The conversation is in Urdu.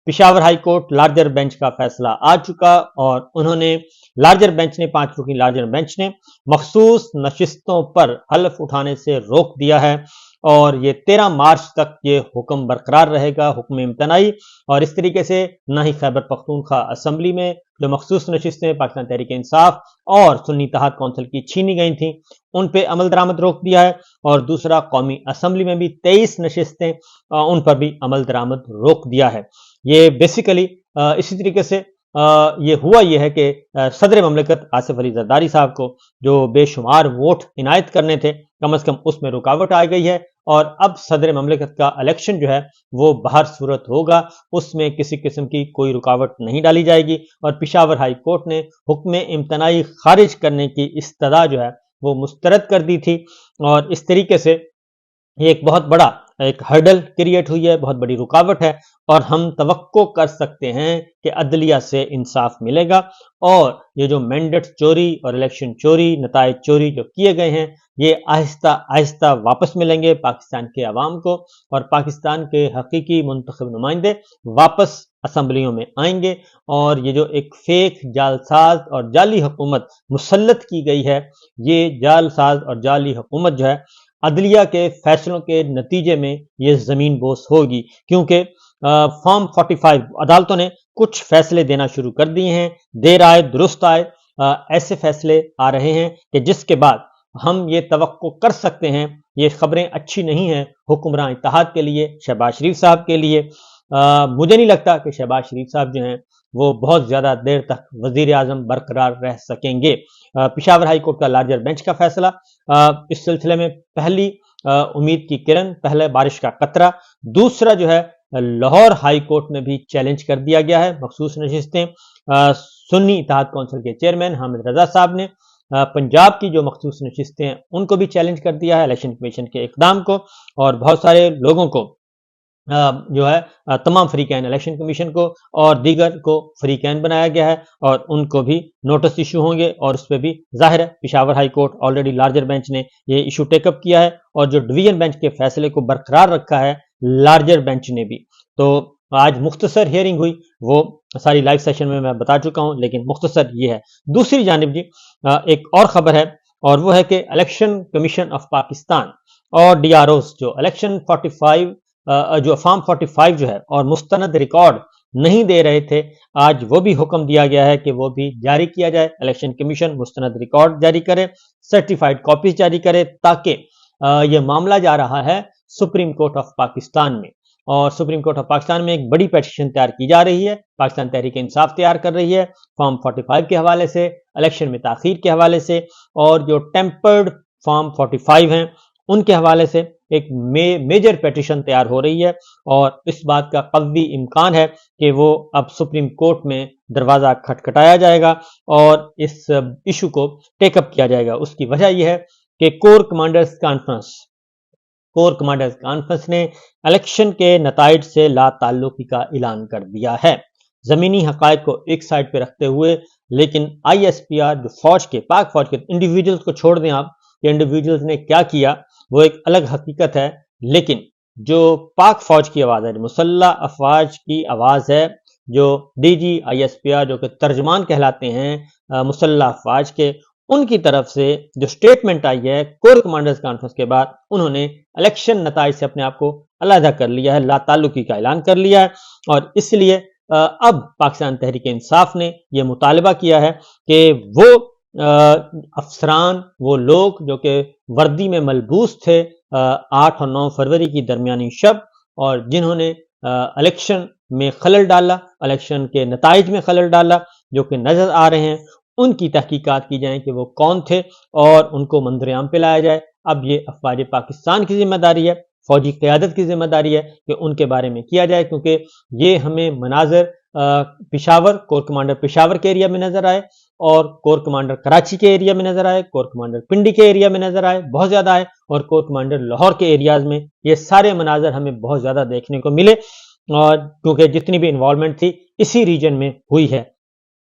Peshawar high court larger bench کا فیصلہ آ چکا اور انہوں نے لارجر بینچ نے 5 رکنی لارجر بینچ نے مخصوص نشستوں پر حلف اٹھانے سے روک دیا ہے اور یہ 13 مارچ تک یہ حکم برقرار رہے گا، حکم امتناعی. اور اس طریقے سے نہ ہی خیبر پختونخوا اسمبلی میں جو مخصوص نشستیں پاکستان تحریک انصاف اور سنی اتحاد کونسل کی چھینی گئی تھیں ان پہ عمل درآمد روک دیا ہے، اور دوسرا قومی اسمبلی میں بھی 23 نشستیں ان پر بھی عمل درآمد روک دیا ہے. یہ بیسیکلی اسی طریقے سے یہ ہے کہ صدر مملکت آصف علی زرداری صاحب کو جو بے شمار ووٹ عنایت کرنے تھے کم از کم اس میں رکاوٹ آ گئی ہے، اور اب صدر مملکت کا الیکشن جو ہے وہ باہر صورت ہوگا، اس میں کسی قسم کی کوئی رکاوٹ نہیں ڈالی جائے گی. اور پشاور ہائی کورٹ نے حکم امتناعی خارج کرنے کی استدعا جو ہے وہ مسترد کر دی تھی، اور اس طریقے سے یہ ایک بہت بڑا ایک ہرڈل کریٹ ہوئی ہے، بہت بڑی رکاوٹ ہے، اور ہم توقع کر سکتے ہیں کہ عدلیہ سے انصاف ملے گا، اور یہ جو مینڈیٹ چوری اور الیکشن چوری، نتائج چوری جو کیے گئے ہیں یہ آہستہ آہستہ واپس ملیں گے پاکستان کے عوام کو، اور پاکستان کے حقیقی منتخب نمائندے واپس اسمبلیوں میں آئیں گے. اور یہ جو ایک فیک جعلساز اور جعلی حکومت مسلط کی گئی ہے، یہ جعلساز اور جعلی حکومت جو ہے عدلیہ کے فیصلوں کے نتیجے میں یہ زمین بوس ہوگی، کیونکہ فارم 45 عدالتوں نے کچھ فیصلے دینا شروع کر دیے ہیں، دیر آئے درست آئے. ایسے فیصلے آ رہے ہیں کہ جس کے بعد ہم یہ توقع کر سکتے ہیں، یہ خبریں اچھی نہیں ہیں حکمراں اتحاد کے لیے، شہباز شریف صاحب کے لیے. مجھے نہیں لگتا کہ شہباز شریف صاحب جو ہیں وہ بہت زیادہ دیر تک وزیر اعظم برقرار رہ سکیں گے. پشاور ہائی کورٹ کا لارجر بینچ کا فیصلہ اس سلسلے میں پہلی امید کی کرن، پہلے بارش کا قطرہ. دوسرا جو ہے لاہور ہائی کورٹ میں بھی چیلنج کر دیا گیا ہے مخصوص نشستیں. سنی اتحاد کونسل کے چیئرمین حامد رضا صاحب نے پنجاب کی جو مخصوص نشستیں ہیں ان کو بھی چیلنج کر دیا ہے، الیکشن کمیشن کے اقدام کو، اور بہت سارے لوگوں کو جو ہے تمام فریقین الیکشن کمیشن کو اور دیگر کو فریقین بنایا گیا ہے، اور ان کو بھی نوٹس ایشو ہوں گے، اور اس پہ بھی ظاہر ہے Peshawar high court already larger bench نے یہ ایشو ٹیک اپ کیا ہے، اور جو ڈویژن بینچ کے فیصلے کو برقرار رکھا ہے لارجر بینچ نے بھی. تو آج مختصر ہیئرنگ ہوئی، وہ ساری لائیو سیشن میں بتا چکا ہوں، لیکن مختصر یہ ہے. دوسری جانب جی ایک اور خبر ہے، اور وہ ہے کہ الیکشن کمیشن آف پاکستان اور ڈی آر اوز جو الیکشن 45 جو فارم 45 جو ہے اور مستند ریکارڈ نہیں دے رہے تھے، آج وہ بھی حکم دیا گیا ہے کہ وہ بھی جاری کیا جائے. الیکشن کمیشن مستند ریکارڈ جاری کرے، سرٹیفائیڈ کاپیز جاری کرے، تاکہ یہ معاملہ جا رہا ہے سپریم کورٹ آف پاکستان میں، اور سپریم کورٹ آف پاکستان میں ایک بڑی پیٹیشن تیار کی جا رہی ہے، پاکستان تحریک انصاف تیار کر رہی ہے فارم 45 کے حوالے سے، الیکشن میں تاخیر کے حوالے سے، اور جو ٹیمپرڈ فارم 45 ہیں ان کے حوالے سے ایک میجر پیٹیشن تیار ہو رہی ہے. اور اس بات کا قوی امکان ہے کہ وہ اب سپریم کورٹ میں دروازہ کھٹکھٹایا جائے گا اور اس ایشو کو ٹیک اپ کیا جائے گا. اس کی وجہ یہ ہے کہ کور کمانڈرز کانفرنس نے الیکشن کے نتائج سے لا تعلقی کا اعلان کر دیا ہے، زمینی حقائق کو ایک سائڈ پہ رکھتے ہوئے. لیکن آئی ایس پی آر جو پاک فوج کے انڈیویجولز کو چھوڑ دیں آپ کہ انڈیویجولز نے کیا کیا، وہ ایک الگ حقیقت ہے، لیکن جو پاک فوج کی آواز ہے، مسلح افواج کی آواز ہے، جو D G I S P R جو کہ ترجمان کہلاتے ہیں مسلح افواج کے، ان کی طرف سے جو سٹیٹمنٹ آئی ہے کور کمانڈرز کانفرنس کے بعد، انہوں نے الیکشن نتائج سے اپنے آپ کو علیحدہ کر لیا ہے، لا تعلقی کا اعلان کر لیا ہے. اور اس لیے اب پاکستان تحریک انصاف نے یہ مطالبہ کیا ہے کہ وہ افسران، وہ لوگ جو کہ وردی میں ملبوس تھے 8 اور 9 فروری کی درمیانی شب، اور جنہوں نے الیکشن میں خلل ڈالا، الیکشن کے نتائج میں خلل ڈالا، جو کہ نظر آ رہے ہیں، ان کی تحقیقات کی جائیں کہ وہ کون تھے اور ان کو منظر عام پہ لایا جائے. اب یہ افواج پاکستان کی ذمہ داری ہے، فوجی قیادت کی ذمہ داری ہے کہ ان کے بارے میں کیا جائے، کیونکہ یہ ہمیں مناظر پشاور، کور کمانڈر پشاور کے ایریا میں نظر آئے، اور کور کمانڈر کراچی کے ایریا میں نظر آئے، کور کمانڈر پنڈی کے ایریا میں نظر آئے، بہت زیادہ آئے، اور کور کمانڈر لاہور کے ایریاز میں یہ سارے مناظر ہمیں بہت زیادہ دیکھنے کو ملے، اور کیونکہ جتنی بھی انوالومنٹ تھی اسی ریجن میں ہوئی ہے.